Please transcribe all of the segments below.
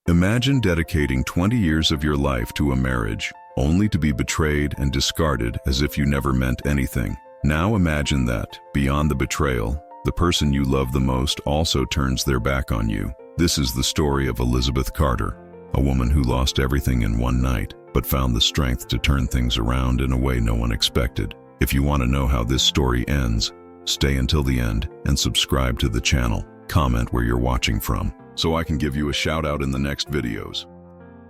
Imagine dedicating 20 years of your life to a marriage, only to be betrayed and discarded as if you never meant anything. Now imagine that, beyond the betrayal, the person you love the most also turns their back on you. This is the story of Elizabeth Carter, a woman who lost everything in one night, but found the strength to turn things around in a way no one expected. If you want to know how this story ends, stay until the end and subscribe to the channel. Comment where you're watching from, so I can give you a shout out in the next videos.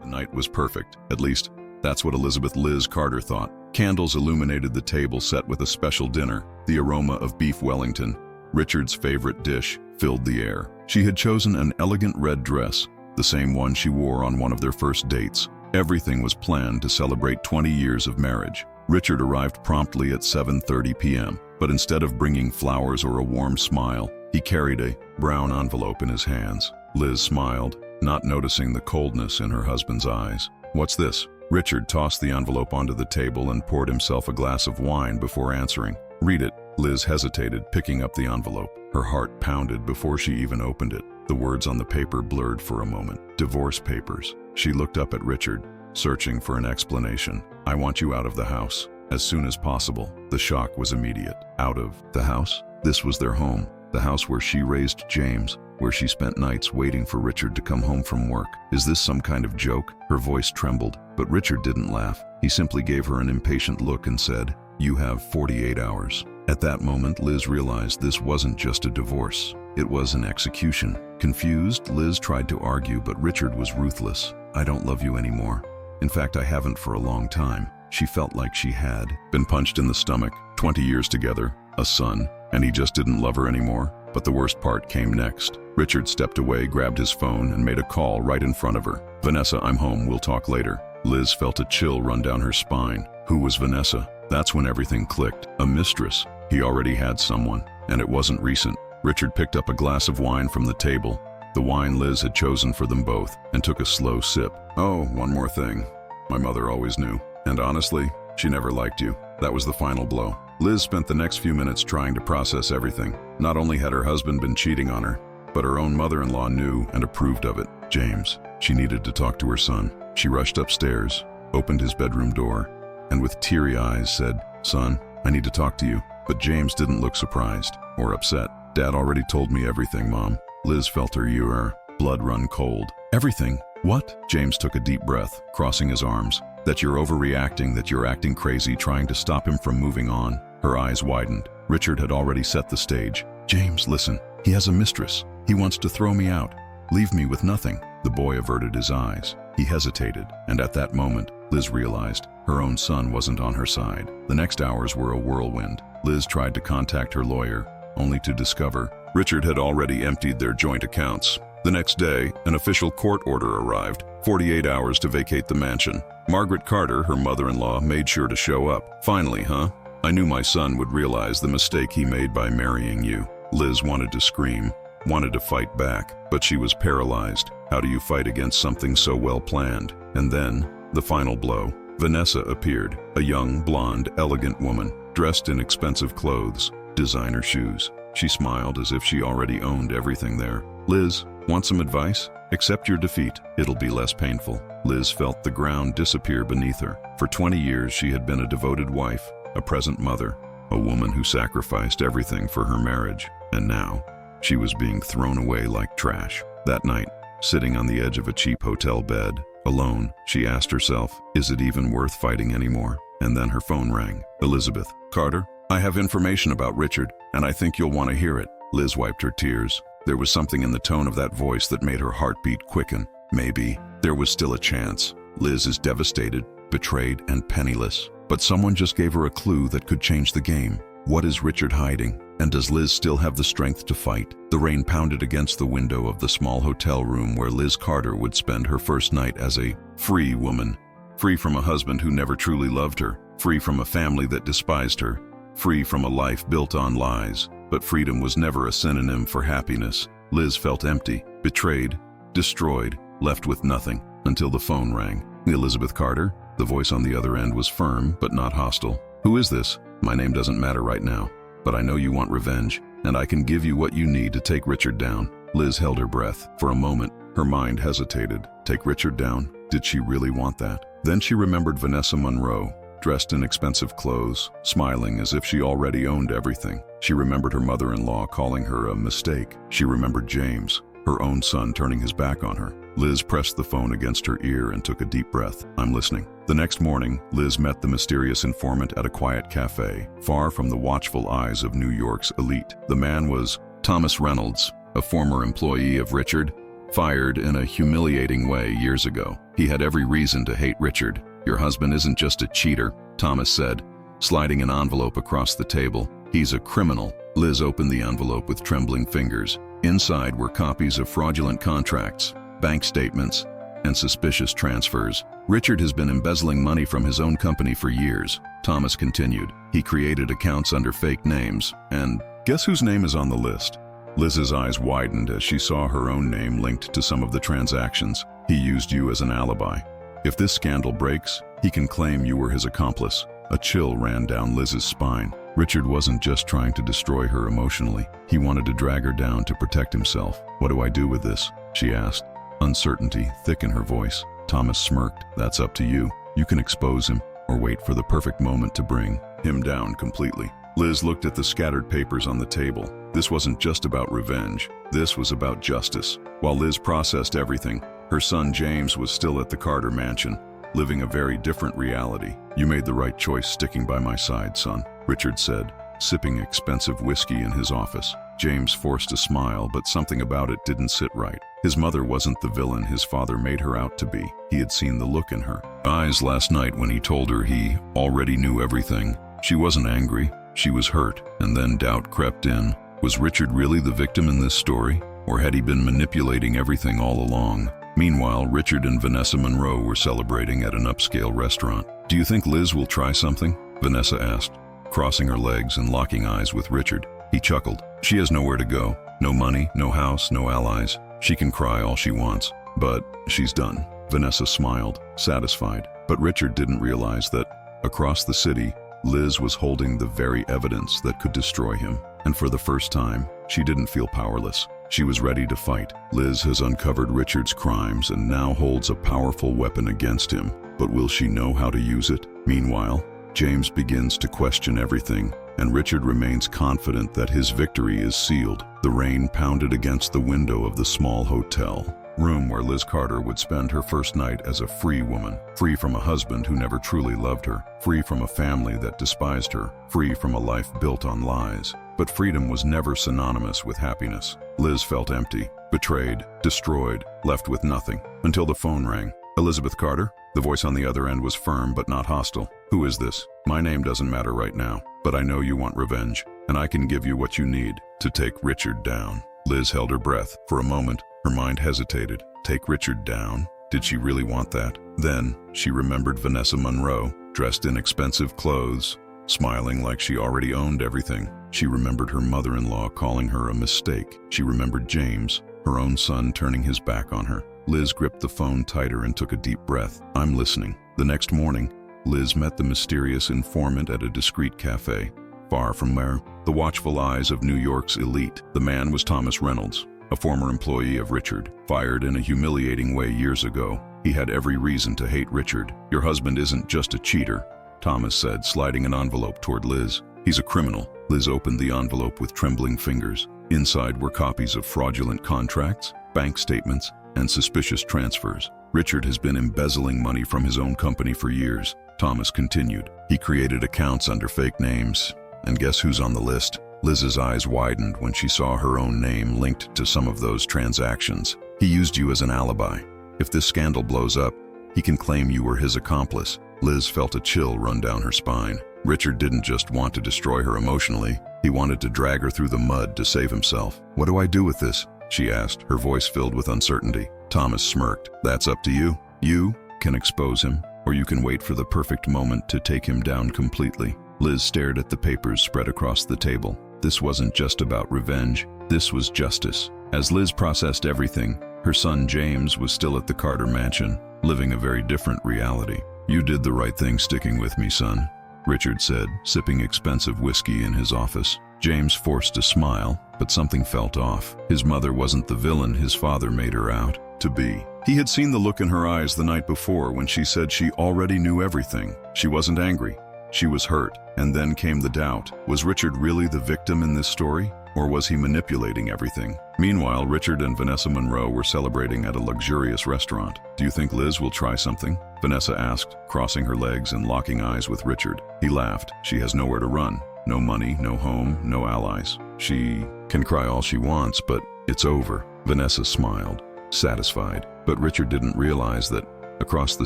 The night was perfect, at least that's what Elizabeth Liz Carter thought. Candles illuminated the table set with a special dinner. The aroma of beef Wellington, Richard's favorite dish, filled the air. She had chosen an elegant red dress, the same one she wore on one of their first dates. Everything was planned to celebrate 20 years of marriage. Richard arrived promptly at 7:30 p.m., but instead of bringing flowers or a warm smile, he carried a brown envelope in his hands. Liz smiled, not noticing the coldness in her husband's eyes. "What's this?" Richard tossed the envelope onto the table and poured himself a glass of wine before answering. "Read it." Liz hesitated, picking up the envelope. Her heart pounded before she even opened it. The words on the paper blurred for a moment. Divorce papers. She looked up at Richard, searching for an explanation. "I want you out of the house, as soon as possible." The shock was immediate. Out of the house? This was their home. The house where she raised James, where she spent nights waiting for Richard to come home from work. Is this some kind of joke? Her voice trembled, but Richard didn't laugh. He simply gave her an impatient look and said, "You have 48 hours. At that moment, Liz realized this wasn't just a divorce. It was an execution. Confused, Liz tried to argue, but Richard was ruthless. "I don't love you anymore. In fact, I haven't for a long time." She felt like she had been punched in the stomach. 20 years together, a son, and he just didn't love her anymore. But the worst part came next. Richard stepped away, grabbed his phone, and made a call right in front of her. "Vanessa, I'm home. We'll talk later." Liz felt a chill run down her spine. Who was Vanessa? That's when everything clicked. A mistress. He already had someone, and it wasn't recent. Richard picked up a glass of wine from the table, the wine Liz had chosen for them both, and took a slow sip. "Oh, one more thing. My mother always knew. And honestly, she never liked you." That was the final blow. Liz spent the next few minutes trying to process everything. Not only had her husband been cheating on her, but her own mother-in-law knew and approved of it. James. She needed to talk to her son. She rushed upstairs, opened his bedroom door, and with teary eyes said, "Son, I need to talk to you." But James didn't look surprised or upset. "Dad already told me everything, Mom." Liz felt her blood run cold. "Everything? What?" James took a deep breath, crossing his arms. "That you're overreacting, that you're acting crazy, trying to stop him from moving on." Her eyes widened. Richard had already set the stage. "James, listen. He has a mistress. He wants to throw me out. Leave me with nothing." The boy averted his eyes. He hesitated, and at that moment, Liz realized her own son wasn't on her side. The next hours were a whirlwind. Liz tried to contact her lawyer, only to discover Richard had already emptied their joint accounts. The next day, an official court order arrived, 48 hours to vacate the mansion. Margaret Carter, her mother-in-law, made sure to show up. "Finally, huh? I knew my son would realize the mistake he made by marrying you." Liz wanted to scream, wanted to fight back, but she was paralyzed. How do you fight against something so well planned? And then, the final blow. Vanessa appeared, a young, blonde, elegant woman, dressed in expensive clothes, designer shoes. She smiled as if she already owned everything there. "Liz, want some advice? Accept your defeat. It'll be less painful." Liz felt the ground disappear beneath her. For 20 years, she had been a devoted wife, a present mother, a woman who sacrificed everything for her marriage. And now, she was being thrown away like trash. That night, sitting on the edge of a cheap hotel bed, alone, she asked herself, is it even worth fighting anymore? And then her phone rang. "Elizabeth Carter, I have information about Richard, and I think you'll want to hear it." Liz wiped her tears. There was something in the tone of that voice that made her heartbeat quicken. Maybe there was still a chance. Liz is devastated, betrayed, and penniless. But someone just gave her a clue that could change the game. What is Richard hiding? And does Liz still have the strength to fight? The rain pounded against the window of the small hotel room where Liz Carter would spend her first night as a free woman. Free from a husband who never truly loved her. Free from a family that despised her. Free from a life built on lies. But freedom was never a synonym for happiness. Liz felt empty, betrayed, destroyed, left with nothing, until the phone rang. "Elizabeth Carter?" The voice on the other end was firm, but not hostile. "Who is this? My name doesn't matter right now, but I know you want revenge, and I can give you what you need to take Richard down." Liz held her breath. For a moment, Her mind hesitated. Take Richard down? Did she really want that? Then she remembered Vanessa Monroe, dressed in expensive clothes, smiling as if she already owned everything. She remembered her mother-in-law calling her a mistake. She remembered James, her own son, turning his back on her. Liz pressed the phone against her ear and took a deep breath. I'm listening. The next morning, Liz met the mysterious informant at a quiet cafe, far from the watchful eyes of New York's elite. The man was Thomas Reynolds, a former employee of Richard, fired in a humiliating way years ago. He had every reason to hate Richard. Your husband isn't just a cheater, Thomas said, sliding an envelope across the table. He's a criminal. Liz opened the envelope with trembling fingers. Inside were copies of fraudulent contracts, bank statements, and suspicious transfers. Richard has been embezzling money from his own company for years, Thomas continued. He created accounts under fake names, and guess whose name is on the list? Liz's eyes widened as she saw her own name linked to some of the transactions. He used you as an alibi. If this scandal breaks, he can claim you were his accomplice. A chill ran down Liz's spine. Richard wasn't just trying to destroy her emotionally. He wanted to drag her down to protect himself. What do I do with this? She asked, uncertainty thick in her voice. Thomas smirked. That's up to you. You can expose him or wait for the perfect moment to bring him down completely. Liz looked at the scattered papers on the table. This wasn't just about revenge. This was about justice. While Liz processed everything, her son James was still at the Carter mansion, living a very different reality. You made the right choice sticking by my side, son, Richard said, sipping expensive whiskey in his office. James forced a smile, but something about it didn't sit right. His mother wasn't the villain his father made her out to be. He had seen the look in her eyes last night when he told her he already knew everything. She wasn't angry. She was hurt, and then doubt crept in. Was Richard really the victim in this story, or had he been manipulating everything all along? Meanwhile, Richard and Vanessa Monroe were celebrating at an upscale restaurant. Do you think Liz will try something? Vanessa asked, crossing her legs and locking eyes with Richard. He chuckled. She has nowhere to go. No money, no house, no allies. She can cry all she wants, but she's done. Vanessa smiled, satisfied. But Richard didn't realize that, across the city, Liz was holding the very evidence that could destroy him. And for the first time, she didn't feel powerless. She was ready to fight. Liz has uncovered Richard's crimes and now holds a powerful weapon against him. But will she know how to use it? Meanwhile, James begins to question everything, and Richard remains confident that his victory is sealed. The rain pounded against the window of the small hotel room where Liz Carter would spend her first night as a free woman, free from a husband who never truly loved her, free from a family that despised her, free from a life built on lies. But freedom was never synonymous with happiness. Liz felt empty, betrayed, destroyed, left with nothing, until the phone rang. Elizabeth Carter? The voice on the other end was firm but not hostile. Who is this? My name doesn't matter right now, but I know you want revenge, and I can give you what you need to take Richard down. Liz held her breath. For a moment, her mind hesitated. Take Richard down? Did she really want that? Then, she remembered Vanessa Monroe, dressed in expensive clothes, smiling like she already owned everything. She remembered her mother-in-law calling her a mistake. She remembered James, her own son, turning his back on her. Liz gripped the phone tighter and took a deep breath. I'm listening. The next morning, Liz met the mysterious informant at a discreet cafe, far from where the watchful eyes of New York's elite. The man was Thomas Reynolds, a former employee of Richard, fired in a humiliating way years ago. He had every reason to hate Richard. Your husband isn't just a cheater, Thomas said, sliding an envelope toward Liz. He's a criminal. Liz opened the envelope with trembling fingers. Inside were copies of fraudulent contracts, bank statements, and suspicious transfers. Richard has been embezzling money from his own company for years, Thomas continued. He created accounts under fake names. And guess who's on the list? Liz's eyes widened when she saw her own name linked to some of those transactions. He used you as an alibi. If this scandal blows up, he can claim you were his accomplice. Liz felt a chill run down her spine. Richard didn't just want to destroy her emotionally. He wanted to drag her through the mud to save himself. What do I do with this? She asked, her voice filled with uncertainty. Thomas smirked. That's up to you. You can expose him, or you can wait for the perfect moment to take him down completely. Liz stared at the papers spread across the table. This wasn't just about revenge. This was justice. As Liz processed everything, her son James was still at the Carter mansion, living a very different reality. You did the right thing sticking with me, son, Richard said, sipping expensive whiskey in his office. James forced a smile, but something felt off. His mother wasn't the villain his father made her out. to be. He had seen the look in her eyes the night before when she said she already knew everything. She wasn't angry. She was hurt. And then came the doubt. Was Richard really the victim in this story? Or was he manipulating everything? Meanwhile, Richard and Vanessa Monroe were celebrating at a luxurious restaurant. Do you think Liz will try something? Vanessa asked, crossing her legs and locking eyes with Richard. He laughed. She has nowhere to run. No money, no home, no allies. She can cry all she wants, but it's over. Vanessa smiled, satisfied. But Richard didn't realize that, across the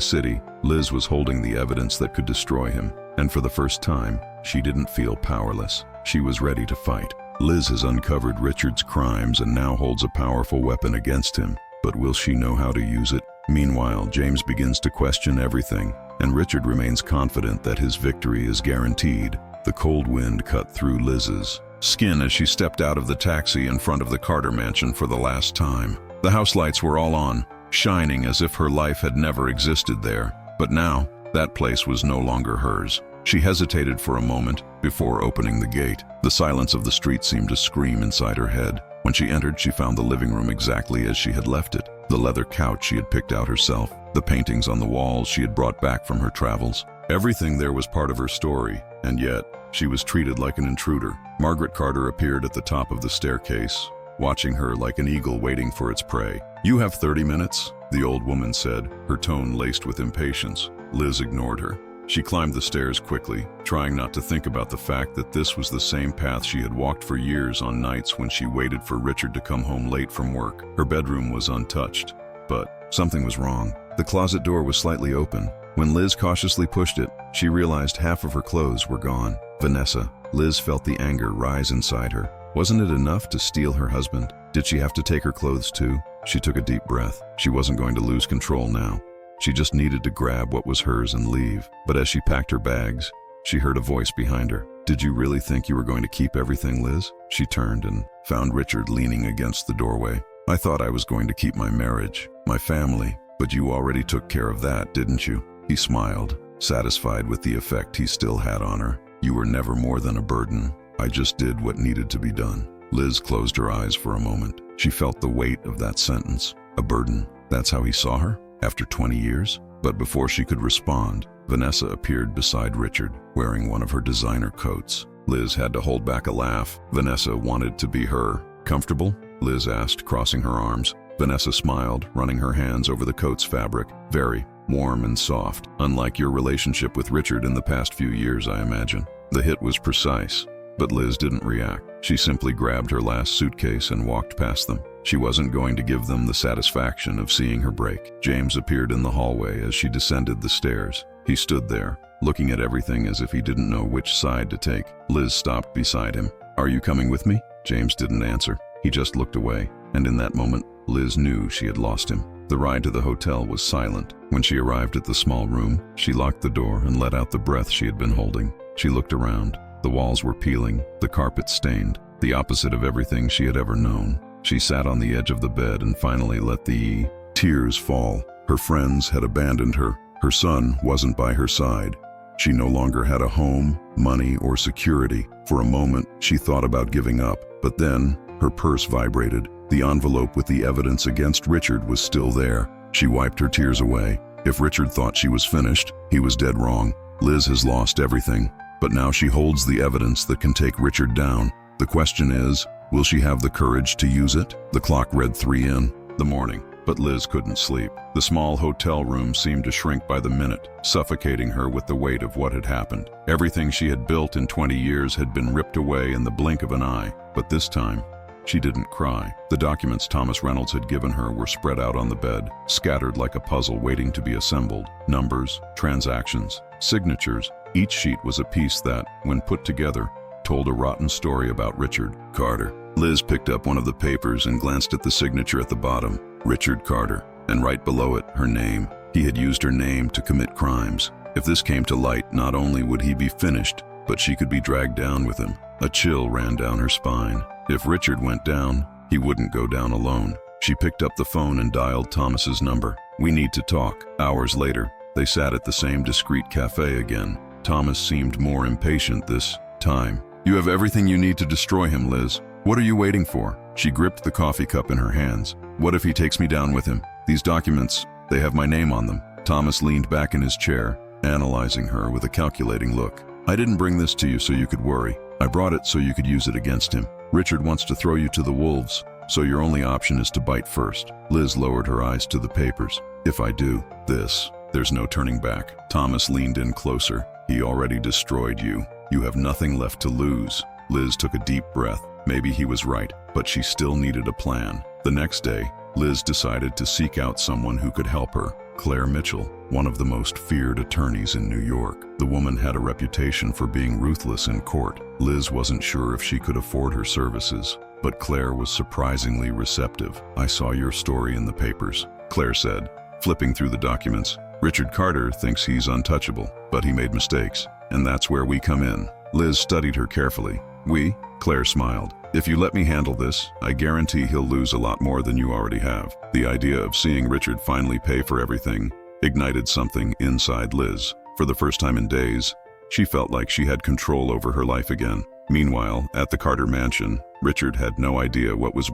city, Liz was holding the evidence that could destroy him. And for the first time, she didn't feel powerless. She was ready to fight. Liz has uncovered Richard's crimes and now holds a powerful weapon against him. But will she know how to use it? Meanwhile, James begins to question everything, and Richard remains confident that his victory is guaranteed. The cold wind cut through Liz's skin as she stepped out of the taxi in front of the Carter mansion for the last time. The house lights were all on, shining as if her life had never existed there. But now, that place was no longer hers. She hesitated for a moment before opening the gate. The silence of the street seemed to scream inside her head. When she entered, she found the living room exactly as she had left it. The leather couch she had picked out herself, the paintings on the walls she had brought back from her travels. Everything there was part of her story, and yet she was treated like an intruder. Margaret Carter appeared at the top of the staircase, watching her like an eagle waiting for its prey. "You have 30 minutes, the old woman said, her tone laced with impatience. Liz ignored her. She climbed the stairs quickly, trying not to think about the fact that this was the same path she had walked for years on nights when she waited for Richard to come home late from work. Her bedroom was untouched, but something was wrong. The closet door was slightly open. When Liz cautiously pushed it, she realized half of her clothes were gone. Vanessa. Liz felt the anger rise inside her. Wasn't it enough to steal her husband? Did she have to take her clothes too? She took a deep breath. She wasn't going to lose control now. She just needed to grab what was hers and leave. But as she packed her bags, she heard a voice behind her. "Did you really think you were going to keep everything, Liz?" She turned and found Richard leaning against the doorway. "I thought I was going to keep my marriage, my family, but you already took care of that, didn't you?" He smiled, satisfied with the effect he still had on her. "You were never more than a burden. I just did what needed to be done." Liz closed her eyes for a moment. She felt the weight of that sentence. A burden. That's how he saw her? After 20 years? But before she could respond, Vanessa appeared beside Richard, wearing one of her designer coats. Liz had to hold back a laugh. Vanessa wanted to be her. "Comfortable?" Liz asked, crossing her arms. Vanessa smiled, running her hands over the coat's fabric. "Very. Warm and soft. Unlike your relationship with Richard in the past few years, I imagine." The hit was precise, but Liz didn't react. She simply grabbed her last suitcase and walked past them. She wasn't going to give them the satisfaction of seeing her break. James appeared in the hallway as she descended the stairs. He stood there, looking at everything as if he didn't know which side to take. Liz stopped beside him. "Are you coming with me?" James didn't answer. He just looked away, and in that moment, Liz knew she had lost him. The ride to the hotel was silent. When she arrived at the small room, she locked the door and let out the breath she had been holding. She looked around. The walls were peeling, the carpet stained, the opposite of everything she had ever known. She sat on the edge of the bed and finally let the tears fall. Her friends had abandoned her. Her son wasn't by her side. She no longer had a home, money, or security. For a moment, she thought about giving up, but then her purse vibrated. The envelope with the evidence against Richard was still there. She wiped her tears away. If Richard thought she was finished, he was dead wrong. Liz has lost everything, but now she holds the evidence that can take Richard down. The question is, will she have the courage to use it? The clock read 3 in the morning, but Liz couldn't sleep. The small hotel room seemed to shrink by the minute, suffocating her with the weight of what had happened. Everything she had built in 20 years had been ripped away in the blink of an eye, but this time, she didn't cry. The documents Thomas Reynolds had given her were spread out on the bed, scattered like a puzzle waiting to be assembled. Numbers, transactions, signatures. Each sheet was a piece that, when put together, told a rotten story about Richard Carter. Liz picked up one of the papers and glanced at the signature at the bottom. Richard Carter. And right below it, her name. He had used her name to commit crimes. If this came to light, not only would he be finished, but she could be dragged down with him. A chill ran down her spine. If Richard went down, he wouldn't go down alone. She picked up the phone and dialed Thomas's number. "We need to talk." Hours later, they sat at the same discreet cafe again. Thomas seemed more impatient this time. "You have everything you need to destroy him, Liz. What are you waiting for?" She gripped the coffee cup in her hands. "What if he takes me down with him? These documents, they have my name on them. Thomas leaned back in his chair, analyzing her with a calculating look. I didn't bring this to you so you could worry. I brought it so you could use it against him. Richard wants to throw you to the wolves, so your only option is to bite first. Liz lowered her eyes to the papers. If I do this, there's no turning back. Thomas leaned in closer. He already destroyed you. You have nothing left to lose. Liz took a deep breath. Maybe he was right, but she still needed a plan. The next day, Liz decided to seek out someone who could help her. Claire Mitchell, one of the most feared attorneys in New York. The woman had a reputation for being ruthless in court. Liz wasn't sure if she could afford her services, but Claire was surprisingly receptive. I saw your story in the papers, Claire said, flipping through the documents. Richard Carter thinks he's untouchable, but he made mistakes, and that's where we come in. Liz studied her carefully. We? Claire smiled. If you let me handle this, I guarantee he'll lose a lot more than you already have. The idea of seeing Richard finally pay for everything ignited something inside Liz. For the first time in days, she felt like she had control over her life again. Meanwhile, at the Carter mansion, Richard had no idea what was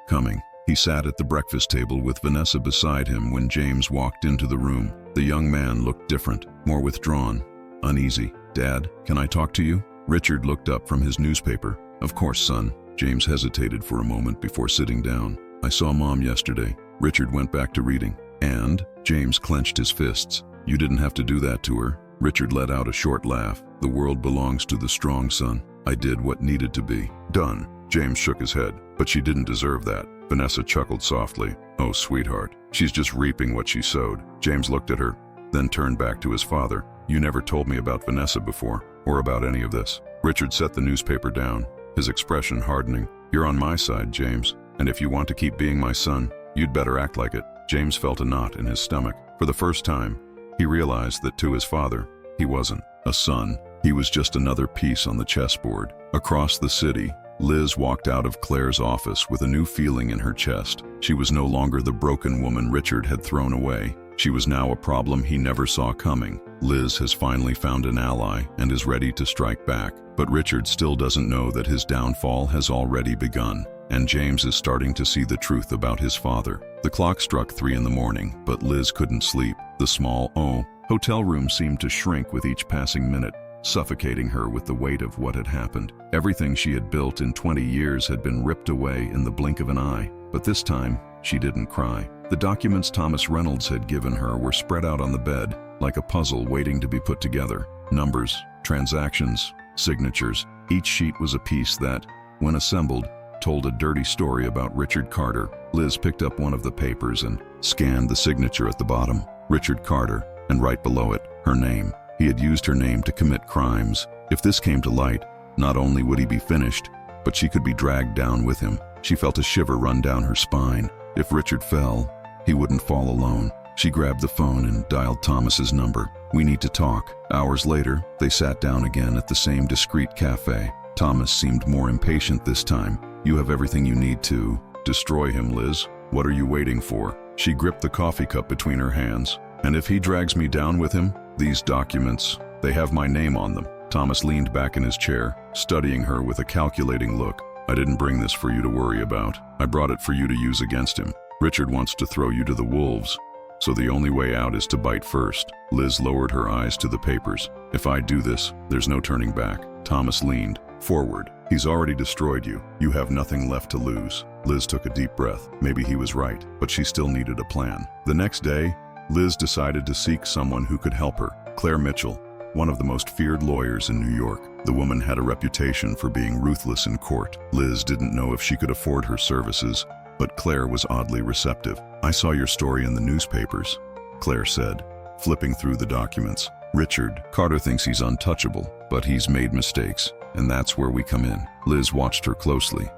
coming. He sat at the breakfast table with Vanessa beside him when James walked into the room. The young man looked different, more withdrawn, uneasy. Dad, can I talk to you? Richard looked up from his newspaper. Of course, son. James hesitated for a moment before sitting down. I saw Mom yesterday. Richard went back to reading. And? James clenched his fists. You didn't have to do that to her. Richard let out a short laugh. The world belongs to the strong, son. I did what needed to be done. James shook his head. But she didn't deserve that. Vanessa chuckled softly. Oh, sweetheart. She's just reaping what she sowed. James looked at her, then turned back to his father. You never told me about Vanessa before, or about any of this. Richard set the newspaper down, his expression hardening. You're on my side, James, and if you want to keep being my son, you'd better act like it. James felt a knot in his stomach. For the first time, he realized that to his father, he wasn't a son. He was just another piece on the chessboard. Across the city, Liz walked out of Claire's office with a new feeling in her chest. She was no longer the broken woman Richard had thrown away. She was now a problem he never saw coming. Liz has finally found an ally and is ready to strike back. But Richard still doesn't know that his downfall has already begun. And James is starting to see the truth about his father. The clock struck 3 in the morning, but Liz couldn't sleep. The small hotel room seemed to shrink with each passing minute, suffocating her with the weight of what had happened. Everything she had built in 20 years had been ripped away in the blink of an eye. But this time, she didn't cry. The documents Thomas Reynolds had given her were spread out on the bed, like a puzzle waiting to be put together. Numbers, transactions, signatures. Each sheet was a piece that, when assembled, told a dirty story about Richard Carter. Liz picked up one of the papers and scanned the signature at the bottom. Richard Carter, and right below it, her name. He had used her name to commit crimes. If this came to light, not only would he be finished, but she could be dragged down with him. She felt a shiver run down her spine. If Richard fell, he wouldn't fall alone. She grabbed the phone and dialed Thomas's number. We need to talk. Hours later, they sat down again at the same discreet cafe. Thomas seemed more impatient this time. You have everything you need to destroy him, Liz. What are you waiting for? She gripped the coffee cup between her hands. And if he drags me down with him, these documents, they have my name on them. Thomas leaned back in his chair, studying her with a calculating look. I didn't bring this for you to worry about. I brought it for you to use against him. Richard wants to throw you to the wolves, so the only way out is to bite first. Liz lowered her eyes to the papers. If I do this, there's no turning back. Thomas leaned forward. He's already destroyed you. You have nothing left to lose. Liz took a deep breath. Maybe he was right, but she still needed a plan. The next day, Liz decided to seek someone who could help her. Claire Mitchell, one of the most feared lawyers in New York. The woman had a reputation for being ruthless in court. Liz didn't know if she could afford her services, but Claire was oddly receptive. I saw your story in the newspapers, Claire said, flipping through the documents. Richard Carter thinks he's untouchable, but he's made mistakes, and that's where we come in. Liz watched her closely.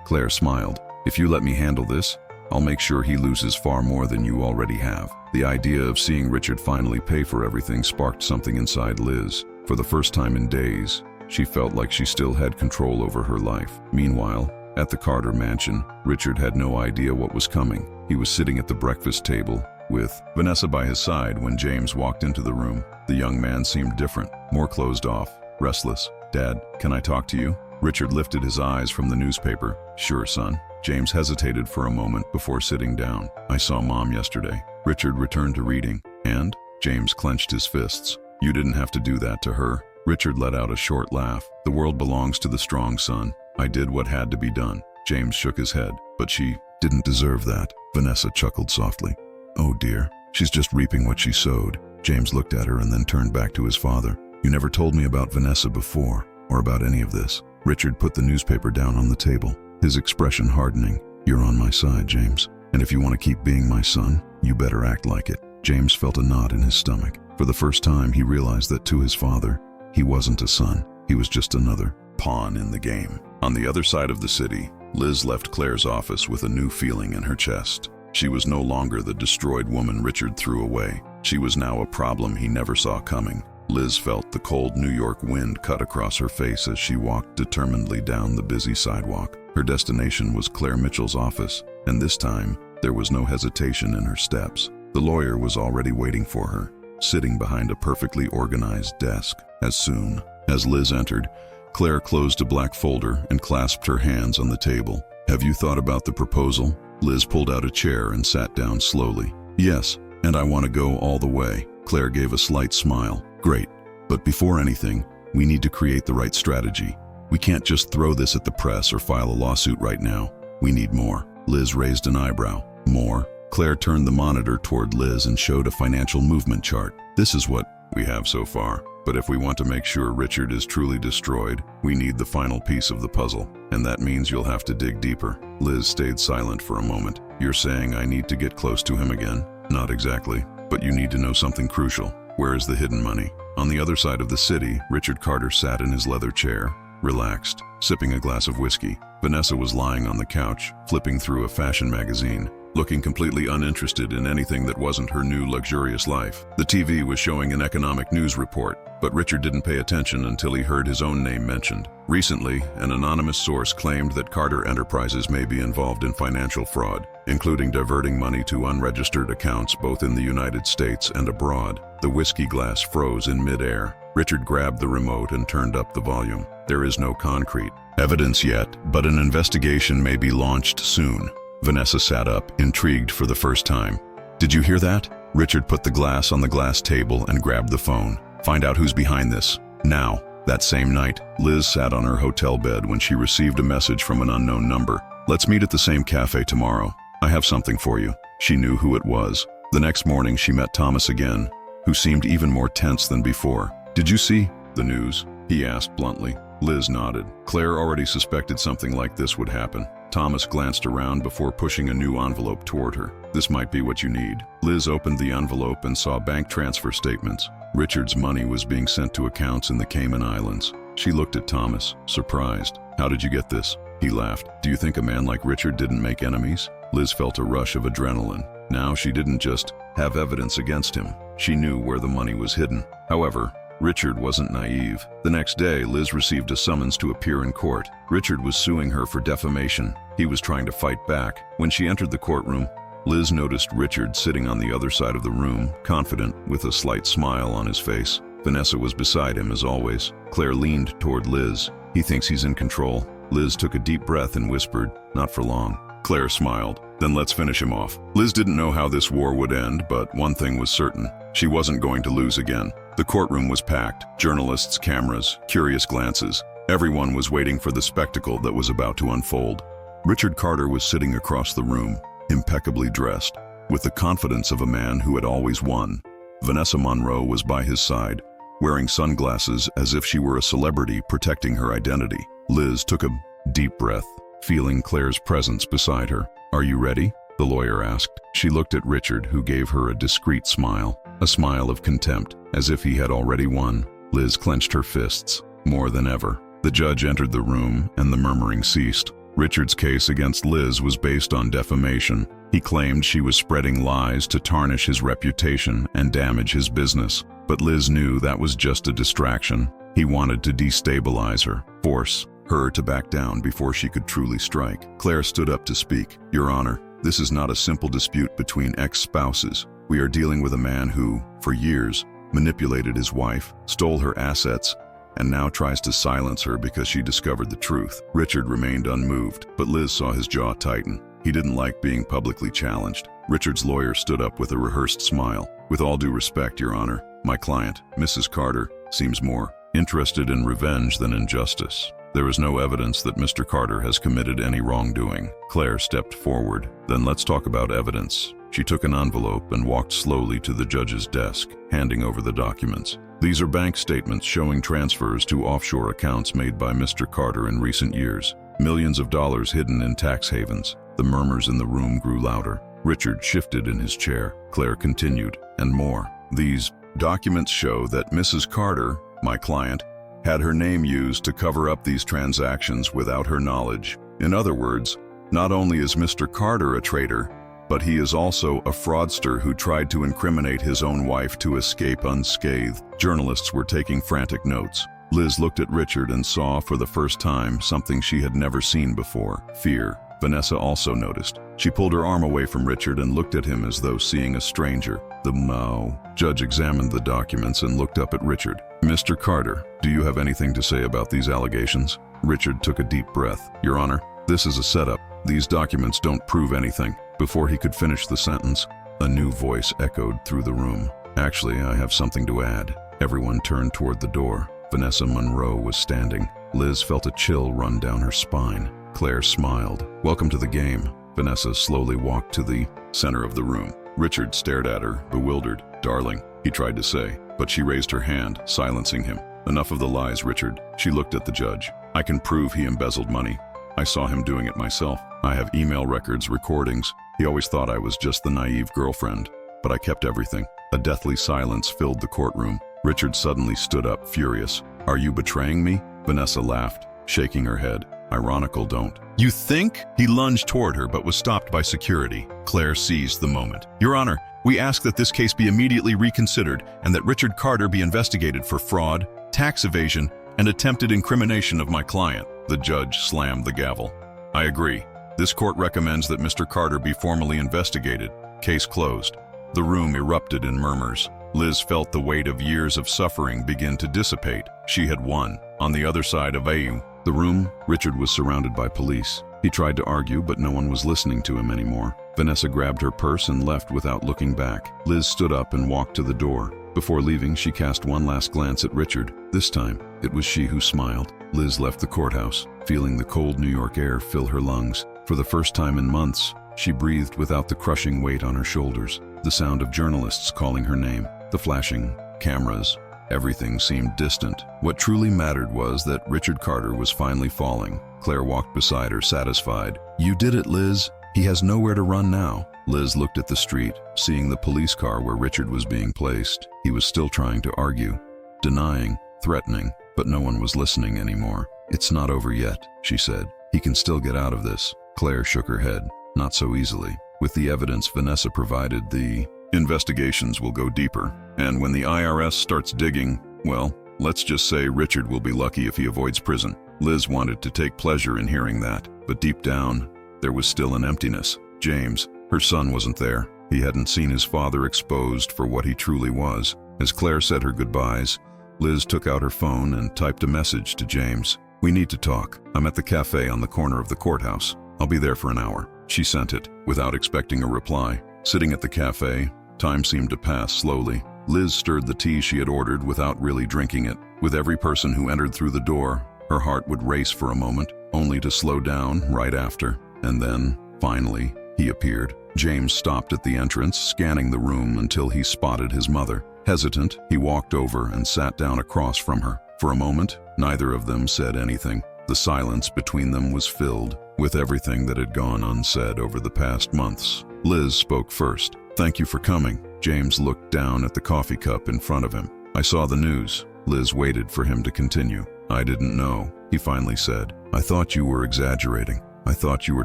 Claire smiled. If you let me handle this, I'll make sure he loses far more than you already have. The idea of seeing Richard finally pay for everything sparked something inside Liz. For the first time in days, she felt like she still had control over her life. Meanwhile, at the Carter mansion, Richard had no idea what was coming. He was sitting at the breakfast table, with Vanessa by his side when James walked into the room. The young man seemed different, more closed off, restless. Dad, can I talk to you? Richard lifted his eyes from the newspaper. Sure, son. James hesitated for a moment before sitting down. I saw Mom yesterday. Richard returned to reading. And? James clenched his fists. You didn't have to do that to her. Richard let out a short laugh. The world belongs to the strong, son. I did what had to be done. James shook his head. But she didn't deserve that. Vanessa chuckled softly. Oh dear, she's just reaping what she sowed. James looked at her and then turned back to his father. You never told me about Vanessa before, or about any of this. Richard put the newspaper down on the table, his expression hardening. You're on my side, James. And if you want to keep being my son, you better act like it. James felt a knot in his stomach. For the first time, he realized that to his father, he wasn't a son. He was just another pawn in the game. On the other side of the city, Liz left Claire's office with a new feeling in her chest. She was no longer the destroyed woman Richard threw away. She was now a problem he never saw coming. Liz felt the cold New York wind cut across her face as she walked determinedly down the busy sidewalk. Her destination was Claire Mitchell's office, and this time, there was no hesitation in her steps. The lawyer was already waiting for her, sitting behind a perfectly organized desk. As soon as Liz entered, Claire closed a black folder and clasped her hands on the table. Have you thought about the proposal? Liz pulled out a chair and sat down slowly. Yes, and I want to go all the way. Claire gave a slight smile. Great, but before anything, we need to create the right strategy. We can't just throw this at the press or file a lawsuit right now. We need more. Liz raised an eyebrow. More? Claire turned the monitor toward Liz and showed a financial movement chart. This is what we have so far. But if we want to make sure Richard is truly destroyed, we need the final piece of the puzzle. And that means you'll have to dig deeper. Liz stayed silent for a moment. You're saying I need to get close to him again? Not exactly, but you need to know something crucial. Where is the hidden money? On the other side of the city, Richard Carter sat in his leather chair, relaxed, sipping a glass of whiskey. Vanessa was lying on the couch, flipping through a fashion magazine, looking completely uninterested in anything that wasn't her new luxurious life. The TV was showing an economic news report, but Richard didn't pay attention until he heard his own name mentioned. Recently, an anonymous source claimed that Carter Enterprises may be involved in financial fraud, including diverting money to unregistered accounts both in the United States and abroad. The whiskey glass froze in midair. Richard grabbed the remote and turned up the volume. There is no concrete evidence yet, but an investigation may be launched soon. Vanessa sat up, intrigued for the first time. Did you hear that? Richard put the glass on the glass table and grabbed the phone. Find out who's behind this. Now. That same night, Liz sat on her hotel bed when she received a message from an unknown number. Let's meet at the same cafe tomorrow. I have something for you. She knew who it was. The next morning, she met Thomas again, who seemed even more tense than before. Did you see the news? He asked bluntly. Liz nodded. Claire already suspected something like this would happen. Thomas glanced around before pushing a new envelope toward her. This might be what you need. Liz opened the envelope and saw bank transfer statements. Richard's money was being sent to accounts in the Cayman Islands. She looked at Thomas, surprised. How did you get this? He laughed. Do you think a man like Richard didn't make enemies? Liz felt a rush of adrenaline. Now she didn't just have evidence against him. She knew where the money was hidden. However, Richard wasn't naive. The next day, Liz received a summons to appear in court. Richard was suing her for defamation. He was trying to fight back. When she entered the courtroom, Liz noticed Richard sitting on the other side of the room, confident, with a slight smile on his face. Vanessa was beside him as always. Claire leaned toward Liz. He thinks he's in control. Liz took a deep breath and whispered, not for long. Claire smiled. Then let's finish him off. Liz didn't know how this war would end, but one thing was certain. She wasn't going to lose again. The courtroom was packed. Journalists, cameras, curious glances. Everyone was waiting for the spectacle that was about to unfold. Richard Carter was sitting across the room, impeccably dressed, with the confidence of a man who had always won. Vanessa Monroe was by his side, wearing sunglasses as if she were a celebrity protecting her identity. Liz took a deep breath, feeling Claire's presence beside her. Are you ready? The lawyer asked. She looked at Richard, who gave her a discreet smile, a smile of contempt, as if he had already won. Liz clenched her fists, more than ever. The judge entered the room, and the murmuring ceased. Richard's case against Liz was based on defamation. He claimed she was spreading lies to tarnish his reputation and damage his business. But Liz knew that was just a distraction. He wanted to destabilize her, force her to back down before she could truly strike. Claire stood up to speak. Your Honor, this is not a simple dispute between ex-spouses. We are dealing with a man who, for years, manipulated his wife, stole her assets, and now tries to silence her because she discovered the truth. Richard remained unmoved, but Liz saw his jaw tighten. He didn't like being publicly challenged. Richard's lawyer stood up with a rehearsed smile. "With all due respect, Your Honor, my client, Mrs. Carter, seems more interested in revenge than in justice. There is no evidence that Mr. Carter has committed any wrongdoing." Claire stepped forward. "Then let's talk about evidence." She took an envelope and walked slowly to the judge's desk, handing over the documents. "These are bank statements showing transfers to offshore accounts made by Mr. Carter in recent years. Millions of dollars hidden in tax havens." The murmurs in the room grew louder. Richard shifted in his chair. Claire continued, "And more. These documents show that Mrs. Carter, my client, had her name used to cover up these transactions without her knowledge. In other words, not only is Mr. Carter a traitor, but he is also a fraudster who tried to incriminate his own wife to escape unscathed." Journalists were taking frantic notes. Liz looked at Richard and saw for the first time something she had never seen before: fear. Vanessa also noticed. She pulled her arm away from Richard and looked at him as though seeing a stranger. The judge examined the documents and looked up at Richard. "Mr. Carter, do you have anything to say about these allegations?" Richard took a deep breath. "Your Honor, this is a setup. These documents don't prove anything." Before he could finish the sentence, a new voice echoed through the room. "Actually, I have something to add." Everyone turned toward the door. Vanessa Monroe was standing. Liz felt a chill run down her spine. Claire smiled. "Welcome to the game." Vanessa slowly walked to the center of the room. Richard stared at her, bewildered. "Darling," he tried to say, but she raised her hand, silencing him. "Enough of the lies, Richard." She looked at the judge. "I can prove he embezzled money. I saw him doing it myself. I have email records, recordings. He always thought I was just the naive girlfriend, but I kept everything." A deathly silence filled the courtroom. Richard suddenly stood up, furious. "Are you betraying me?" Vanessa laughed, shaking her head. "Ironical, don't you think?" He lunged toward her but was stopped by security. Claire seized the moment. "Your Honor, we ask that this case be immediately reconsidered and that Richard Carter be investigated for fraud, tax evasion, and attempted incrimination of my client." The judge slammed the gavel. "I agree. This court recommends that Mr. Carter be formally investigated." Case closed. The room erupted in murmurs. Liz felt the weight of years of suffering begin to dissipate. She had won. On the other side of the room, Richard was surrounded by police. He tried to argue, but no one was listening to him anymore. Vanessa grabbed her purse and left without looking back. Liz stood up and walked to the door. Before leaving, she cast one last glance at Richard. This time, it was she who smiled. Liz left the courthouse, feeling the cold New York air fill her lungs. For the first time in months, she breathed without the crushing weight on her shoulders. The sound of journalists calling her name, the flashing cameras, everything seemed distant. What truly mattered was that Richard Carter was finally falling. Claire walked beside her, satisfied. "You did it, Liz. He has nowhere to run now." Liz looked at the street, seeing the police car where Richard was being placed. He was still trying to argue, denying, threatening, but no one was listening anymore. "It's not over yet," she said. "He can still get out of this." Claire shook her head. "Not so easily. With the evidence Vanessa provided, the investigations will go deeper. And when the IRS starts digging, well, let's just say Richard will be lucky if he avoids prison." Liz wanted to take pleasure in hearing that, but deep down, there was still an emptiness. James, her son, wasn't there. He hadn't seen his father exposed for what he truly was. As Claire said her goodbyes, Liz took out her phone and typed a message to James. "We need to talk. I'm at the cafe on the corner of the courthouse. I'll be there for an hour." She sent it, without expecting a reply. Sitting at the cafe, time seemed to pass slowly. Liz stirred the tea she had ordered without really drinking it. With every person who entered through the door, her heart would race for a moment, only to slow down right after. And then, finally, he appeared. James stopped at the entrance, scanning the room until he spotted his mother. Hesitant, he walked over and sat down across from her. For a moment, neither of them said anything. The silence between them was filled with everything that had gone unsaid over the past months. Liz spoke first. "Thank you for coming." James looked down at the coffee cup in front of him. "I saw the news." Liz waited for him to continue. "I didn't know," he finally said. "I thought you were exaggerating. I thought you were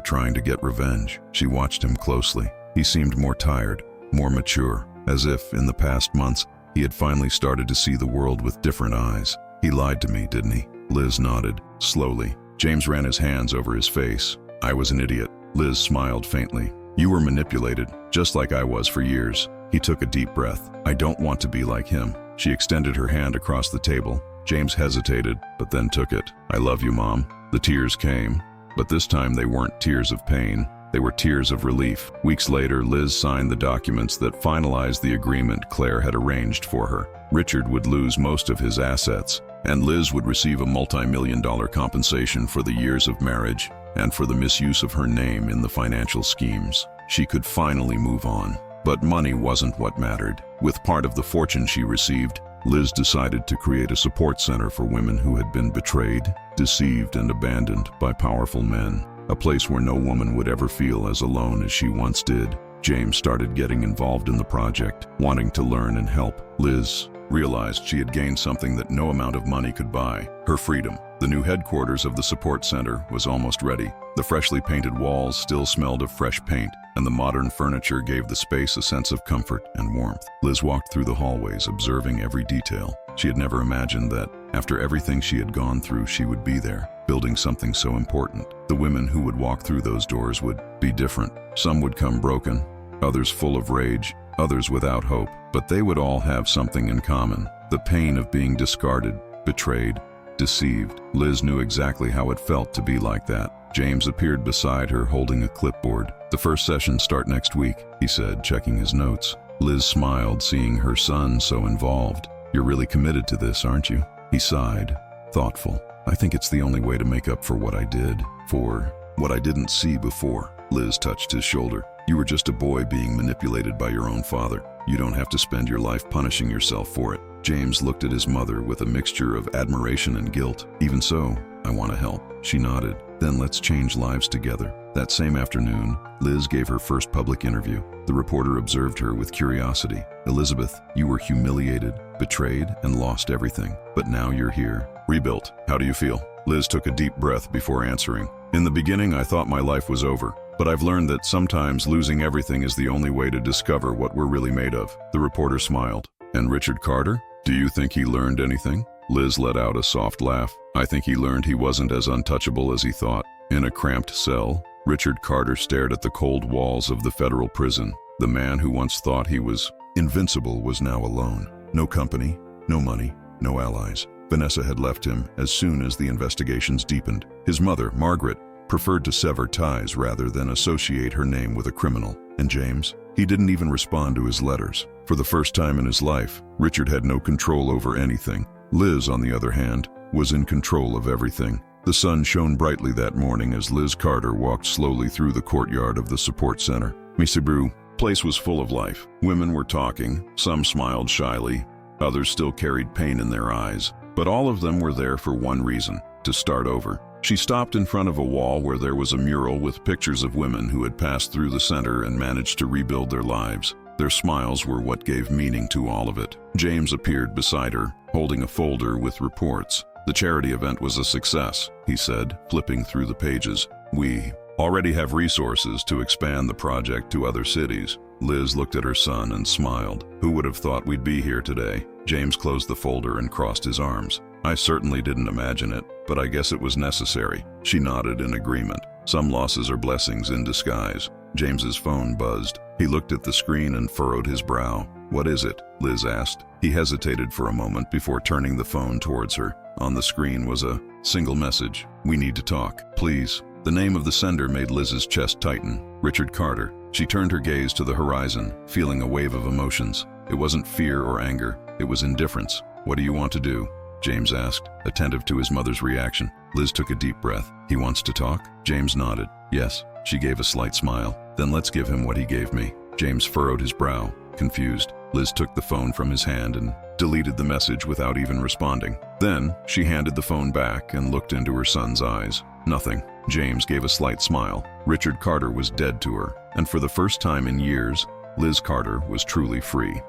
trying to get revenge." She watched him closely. He seemed more tired, more mature, as if, in the past months, he had finally started to see the world with different eyes. "He lied to me, didn't he?" Liz nodded, slowly. James ran his hands over his face. "I was an idiot." Liz smiled faintly. "You were manipulated, just like I was for years." He took a deep breath. "I don't want to be like him." She extended her hand across the table. James hesitated, but then took it. "I love you, Mom." The tears came, but this time they weren't tears of pain. They were tears of relief. Weeks later, Liz signed the documents that finalized the agreement Claire had arranged for her. Richard would lose most of his assets, and Liz would receive a multi-million-dollar compensation for the years of marriage and for the misuse of her name in the financial schemes. She could finally move on. But money wasn't what mattered. With part of the fortune she received, Liz decided to create a support center for women who had been betrayed, deceived, and abandoned by powerful men. A place where no woman would ever feel as alone as she once did. James started getting involved in the project, wanting to learn and help. Liz realized she had gained something that no amount of money could buy: her freedom. The new headquarters of the support center was almost ready. The freshly painted walls still smelled of fresh paint, and the modern furniture gave the space a sense of comfort and warmth. Liz walked through the hallways, observing every detail. She had never imagined that, after everything she had gone through, she would be there, building something so important. The women who would walk through those doors would be different. Some would come broken, others full of rage, others without hope, but they would all have something in common: the pain of being discarded, betrayed, deceived. Liz knew exactly how it felt to be like that. James appeared beside her, holding a clipboard. "The first sessions start next week," he said, checking his notes. Liz smiled, seeing her son so involved. "You're really committed to this, aren't you?" He sighed, thoughtful. "I think it's the only way to make up for what I did, for what I didn't see before." Liz touched his shoulder. "You were just a boy being manipulated by your own father. You don't have to spend your life punishing yourself for it." James looked at his mother with a mixture of admiration and guilt. "Even so, I want to help." She nodded. "Then let's change lives together." That same afternoon, Liz gave her first public interview. The reporter observed her with curiosity. "Elizabeth, you were humiliated, betrayed, and lost everything. But now you're here, rebuilt. How do you feel?" Liz took a deep breath before answering. "In the beginning, I thought my life was over. But I've learned that sometimes losing everything is the only way to discover what we're really made of." The reporter smiled. "And Richard Carter? Do you think he learned anything?" Liz let out a soft laugh. "I think he learned he wasn't as untouchable as he thought." In a cramped cell, Richard Carter stared at the cold walls of the federal prison. The man who once thought he was invincible was now alone. No company, no money, no allies. Vanessa had left him as soon as the investigations deepened. His mother, Margaret, preferred to sever ties rather than associate her name with a criminal. And James? He didn't even respond to his letters. For the first time in his life, Richard had no control over anything. Liz, on the other hand, was in control of everything. The sun shone brightly that morning as Liz Carter walked slowly through the courtyard of the support center. The place was full of life. Women were talking, some smiled shyly, others still carried pain in their eyes. But all of them were there for one reason: to start over. She stopped in front of a wall where there was a mural with pictures of women who had passed through the center and managed to rebuild their lives. Their smiles were what gave meaning to all of it. James appeared beside her, holding a folder with reports. "The charity event was a success," he said, flipping through the pages. "We already have resources to expand the project to other cities." Liz looked at her son and smiled. "Who would have thought we'd be here today?" James closed the folder and crossed his arms. "I certainly didn't imagine it, but I guess it was necessary." She nodded in agreement. "Some losses are blessings in disguise." James's phone buzzed. He looked at the screen and furrowed his brow. "What is it?" Liz asked. He hesitated for a moment before turning the phone towards her. On the screen was a single message: "We need to talk, please." The name of the sender made Liz's chest tighten. Richard Carter. She turned her gaze to the horizon, feeling a wave of emotions. It wasn't fear or anger, it was indifference. "What do you want to do?" James asked, attentive to his mother's reaction. Liz took a deep breath. "He wants to talk?" James nodded. "Yes." She gave a slight smile. "Then let's give him what he gave me." James furrowed his brow, confused. Liz took the phone from his hand and deleted the message without even responding. Then she handed the phone back and looked into her son's eyes. Nothing. James gave a slight smile. Richard Carter was dead to her, and for the first time in years, Liz Carter was truly free.